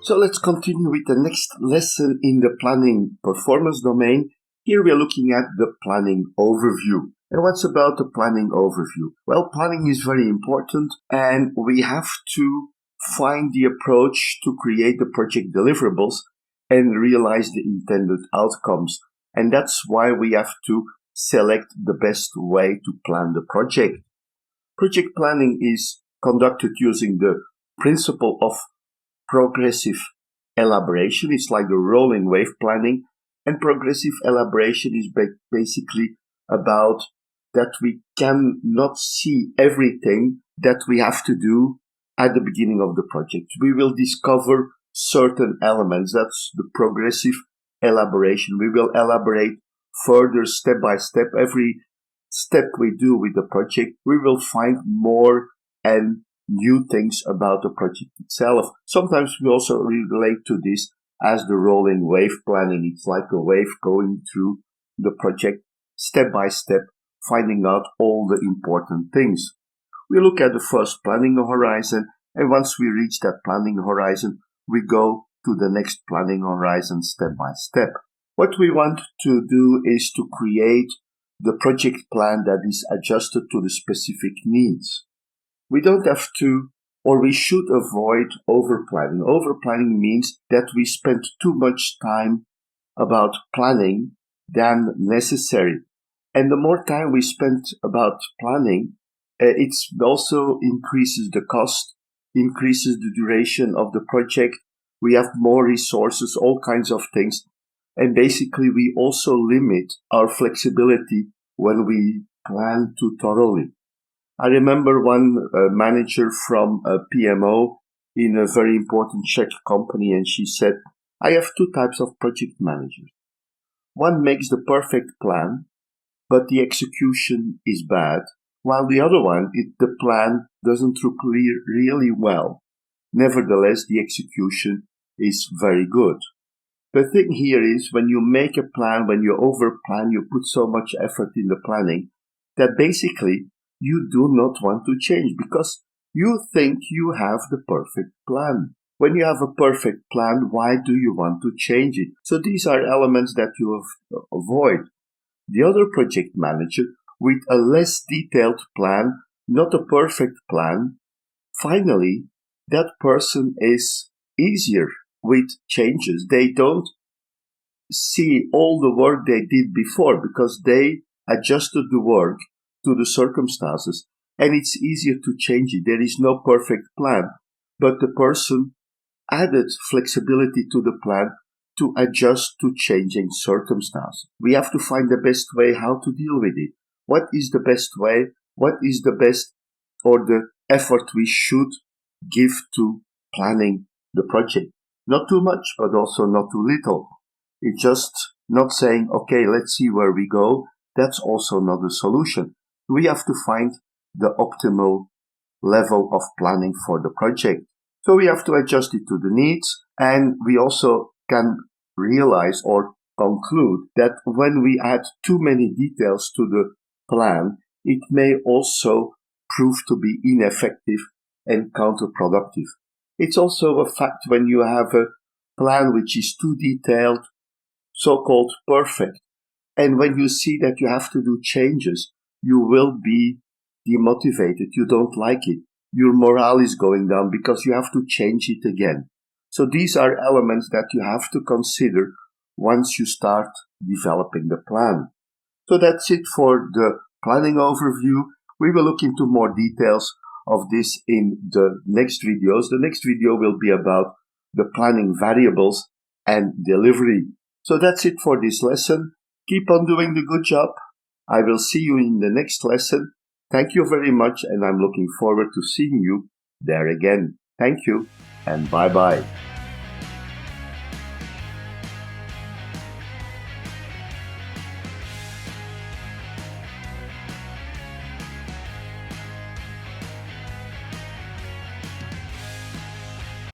So let's continue with the next lesson in the planning performance domain. Here we are looking at the planning overview. And what's about the planning overview? Well, planning is very important, and we have to find the approach to create the project deliverables and realize the intended outcomes. And that's why we have to select the best way to plan the project. Project planning is conducted using the principle of progressive elaboration. It's like the rolling wave planning. And progressive elaboration is basically about that we cannot see everything that we have to do at the beginning of the project. We will discover certain elements. That's the progressive elaboration. We will elaborate further step by step. Every step we do with the project, we will find more and new things about the project itself. Sometimes we also relate to this as the rolling wave planning. It's like a wave going through the project step by step, finding out all the important things. We look at the first planning horizon, and once we reach that planning horizon, we go to the next planning horizon step by step. What we want to do is to create the project plan that is adjusted to the specific needs. We don't have to, or we should avoid over-planning. Over-planning means that we spend too much time about planning than necessary. And the more time we spend about planning, it also increases the cost, increases the duration of the project. We have more resources, all kinds of things. And basically, we also limit our flexibility when we plan too thoroughly. I remember one manager from a PMO in a very important Czech company, and she said, I have two types of project managers. One makes the perfect plan, but the execution is bad, while the other one, the plan doesn't look really well. Nevertheless, the execution is very good. The thing here is when you make a plan, when you over-plan, you put so much effort in the planning that basically you do not want to change because you think you have the perfect plan. When you have a perfect plan, why do you want to change it? So these are elements that you avoid. The other project manager with a less detailed plan, not a perfect plan, finally, that person is easier with changes. They don't see all the work they did before because they adjusted the work to the circumstances, and it's easier to change it. There is no perfect plan, but the person added flexibility to the plan to adjust to changing circumstances. We have to find the best way how to deal with it. What is the best way? What is the best or the effort we should give to planning the project? Not too much, but also not too little. It's just not saying, okay, let's see where we go. That's also not a solution. We have to find the optimal level of planning for the project. So we have to adjust it to the needs, and we also can realize or conclude that when we add too many details to the plan, it may also prove to be ineffective and counterproductive. It's also a fact when you have a plan which is too detailed, so-called perfect, and when you see that you have to do changes, you will be demotivated. You don't like it. Your morale is going down because you have to change it again. So these are elements that you have to consider once you start developing the plan. So that's it for the planning overview. We will look into more details of this in the next videos. The next video will be about the planning variables and delivery. So that's it for this lesson. Keep on doing the good job. I will see you in the next lesson. Thank you very much, and I'm looking forward to seeing you there again. Thank you, and bye-bye.